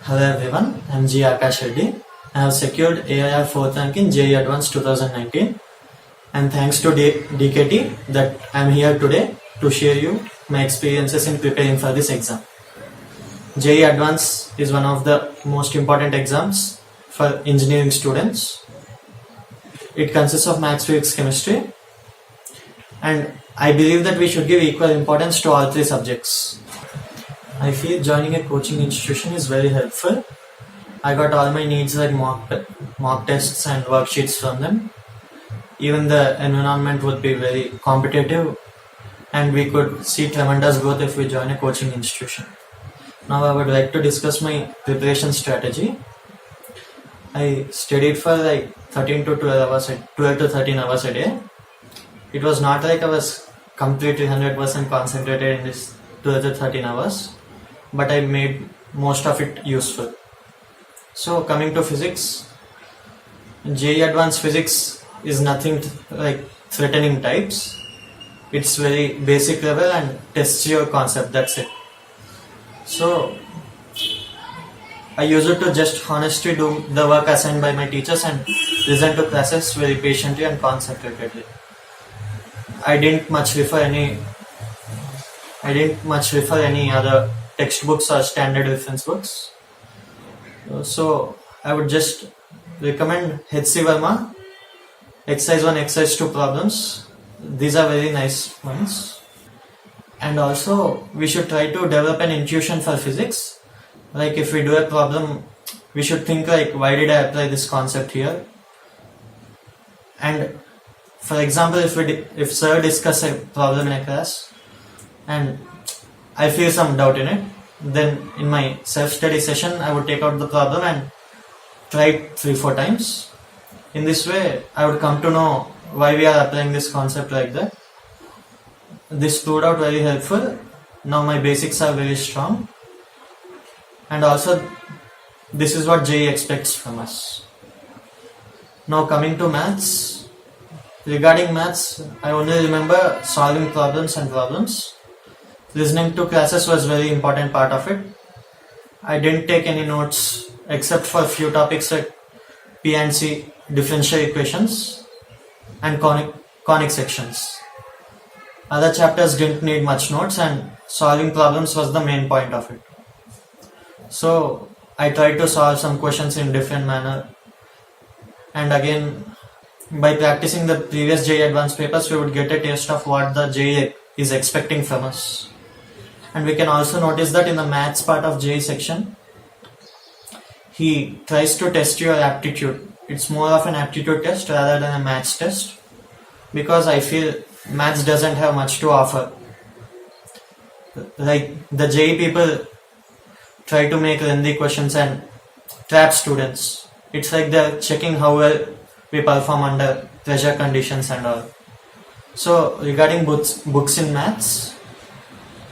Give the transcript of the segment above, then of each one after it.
Hello everyone, I'm Akash Reddy. I have secured AIR 4th rank in JEE Advanced 2019 and thanks to DKT that I'm here today to share you my experiences in preparing for this exam. JEE Advanced is one of the most important exams for engineering students. It consists of maths, physics, chemistry, and I believe that we should give equal importance to all three subjects. I feel joining a coaching institution is very helpful. I got all my needs like mock tests and worksheets from them. Even the environment would be very competitive and we could see tremendous growth if we join a coaching institution. Now I would like to discuss my preparation strategy. I studied for like 13 to 12 hours, 12 to 13 hours a day. It was not like I was completely 100% concentrated in this 12 to 13 hours. But I made most of it useful. So coming to physics, JEE Advanced Physics is nothing like threatening types. It's very basic level and tests your concept, that's it. So I used to just honestly do the work assigned by my teachers and listen to classes very patiently and concentratedly. I didn't much refer any other textbooks or standard reference books. So I would just recommend H.C. Verma, exercise 1, exercise 2 problems. These are very nice ones. And also we should try to develop an intuition for physics. Like if we do a problem, we should think like, why did I apply this concept here? And for example, if sir discuss a problem in a class and I feel some doubt in it, then in my self-study session I would take out the problem and try it 3-4 times. In this way I would come to know why we are applying this concept like that. This proved out very helpful. Now my basics are very strong, and also this is what JEE expects from us. Now coming to maths. Regarding maths, I only remember solving problems and problems. Listening to classes was very important part of it. I didn't take any notes except for a few topics like P and C, differential equations and conic sections. Other chapters didn't need much notes and solving problems was the main point of it. So I tried to solve some questions in different manner, and again by practicing the previous JEE Advanced papers we would get a taste of what the JEE is expecting from us. And we can also notice that in the maths part of JEE section, he tries to test your aptitude. It's more of an aptitude test rather than a maths test, because I feel maths doesn't have much to offer. Like the JEE people try to make lengthy questions and trap students. It's like they're checking how well we perform under pressure conditions and all. So regarding books in maths,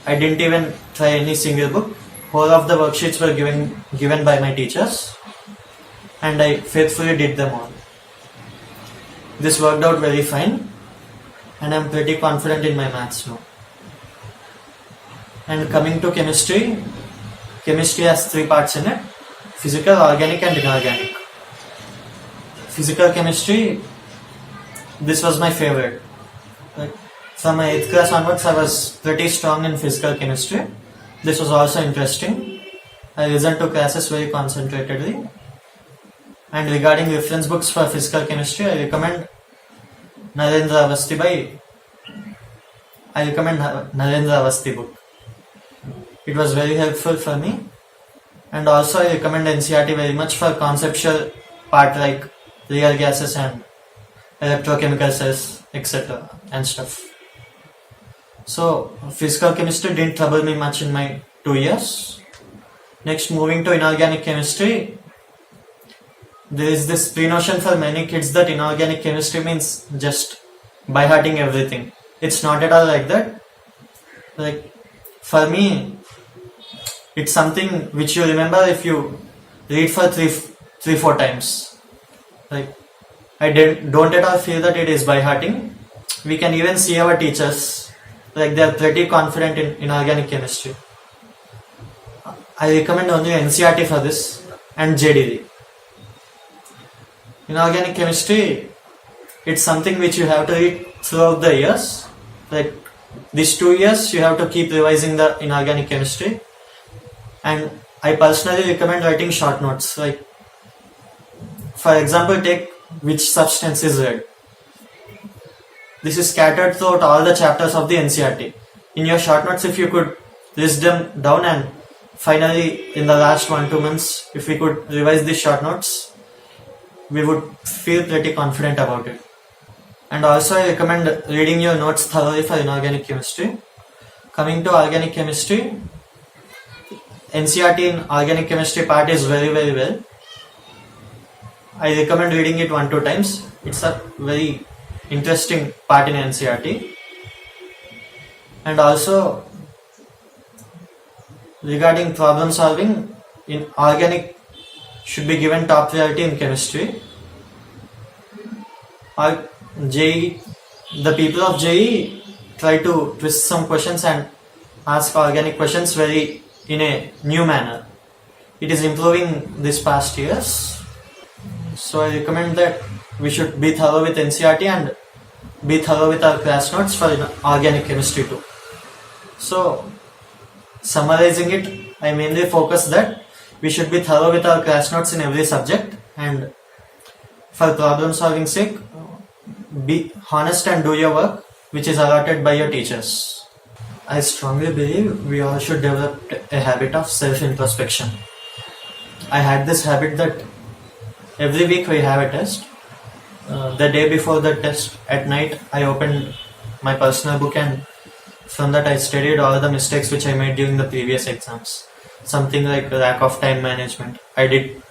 I didn't even try any single book. All of the worksheets were given by my teachers and I faithfully did them all. This worked out very fine and I'm pretty confident in my maths now. And coming to chemistry, chemistry has 3 parts in it: physical, organic and inorganic. Physical chemistry, this was my favorite. From my 8th class onwards, I was pretty strong in physical chemistry. This was also interesting. I listened to classes very concentratedly. And regarding reference books for physical chemistry, I recommend Narendra Avasthi book. It was very helpful for me. And also I recommend NCERT very much for conceptual part like real gases and electrochemical cells, etc. and stuff. So physical chemistry didn't trouble me much in my 2 years. Next, moving to inorganic chemistry, there is this pre-notion for many kids that inorganic chemistry means just by hearting everything. It's not at all like that. Like for me, it's something which you remember if you read for 3-4 times. Like I don't at all feel that it is by hearting. We can even see our teachers, like they are pretty confident in inorganic chemistry. I recommend only NCERT for this and JEE. Inorganic chemistry, it's something which you have to read throughout the years. Like these 2 years, you have to keep revising the inorganic chemistry. And I personally recommend writing short notes. Like, for example, take which substance is red. This is scattered throughout all the chapters of the NCERT. In your short notes, if you could list them down, and finally in the last 1-2 months, if we could revise these short notes, we would feel pretty confident about it. And also I recommend reading your notes thoroughly for inorganic chemistry. Coming to organic chemistry, NCERT in organic chemistry part is very well. I recommend reading it 1-2 times. It's a very interesting part in NCERT. And also regarding problem solving, in organic should be given top priority in chemistry. JEE, the people of JEE try to twist some questions and ask organic questions in a new manner. It is improving this past years. So I recommend that we should be thorough with NCERT and be thorough with our class notes for organic chemistry too. So summarizing it, I mainly focus that we should be thorough with our class notes in every subject, and for problem solving sake, be honest and do your work which is allotted by your teachers. I strongly believe we all should develop a habit of self-introspection. I had this habit that every week we have a test. The day before the test at night, I opened my personal book, and from that I studied all the mistakes which I made during the previous exams. Something like lack of time management. I did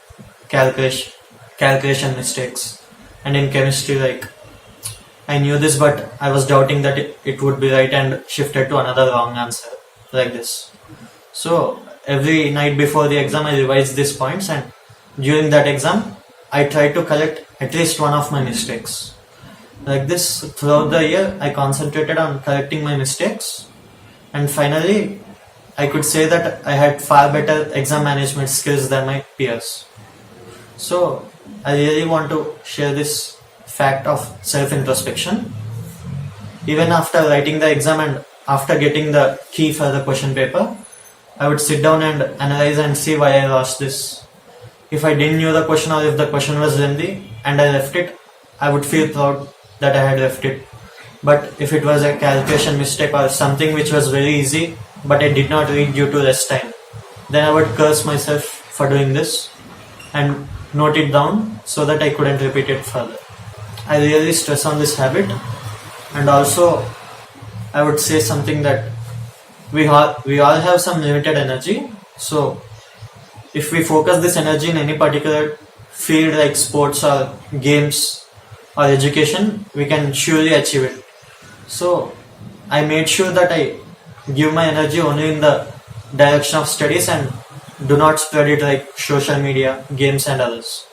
calculation mistakes. And in chemistry, like I knew this, but I was doubting that it would be right and shifted to another wrong answer, like this. So every night before the exam, I revised these points, and during that exam, I tried to correct at least one of my mistakes. Like this, throughout the year, I concentrated on correcting my mistakes, and finally, I could say that I had far better exam management skills than my peers. So I really want to share this fact of self-introspection. Even after writing the exam and after getting the key for the question paper, I would sit down and analyze and see why I lost this. If I didn't know the question, or if the question was lengthy and I left it, I would feel proud that I had left it. But if it was a calculation mistake or something which was very easy but I did not read due to less time, then I would curse myself for doing this and note it down so that I couldn't repeat it further. I really stress on this habit. And also I would say something that we all have some limited energy. So if we focus this energy in any particular field like sports or games or education, we can surely achieve it. So I made sure that I give my energy only in the direction of studies and do not spread it like social media, games and others.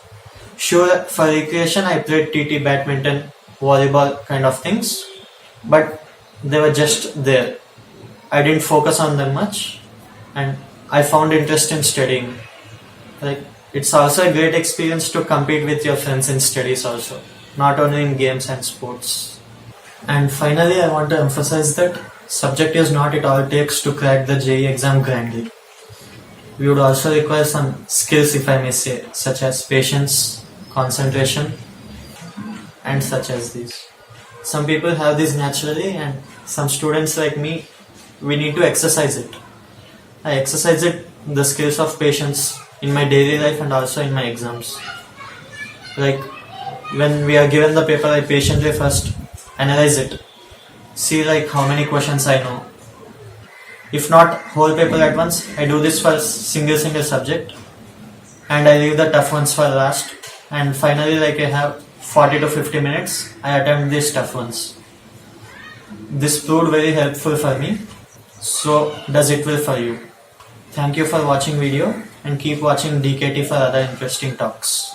Sure, for recreation I played TT, badminton, volleyball kind of things, but they were just there. I didn't focus on them much, and I found interest in studying. Like, it's also a great experience to compete with your friends in studies also, not only in games and sports. And finally, I want to emphasize that subject is not it all takes to crack the JEE exam grandly. We would also require some skills, if I may say, such as patience, concentration, and such as these. Some people have these naturally, and some students like me, we need to exercise it. I exercise the skills of patience in my daily life and also in my exams. Like, when we are given the paper, I patiently first analyze it, see like how many questions I know. If not whole paper at once, I do this for single subject, and I leave the tough ones for last, and finally like I have 40 to 50 minutes, I attempt these tough ones. This proved very helpful for me, so does it will for you. Thank you for watching video, and keep watching DKT for other interesting talks.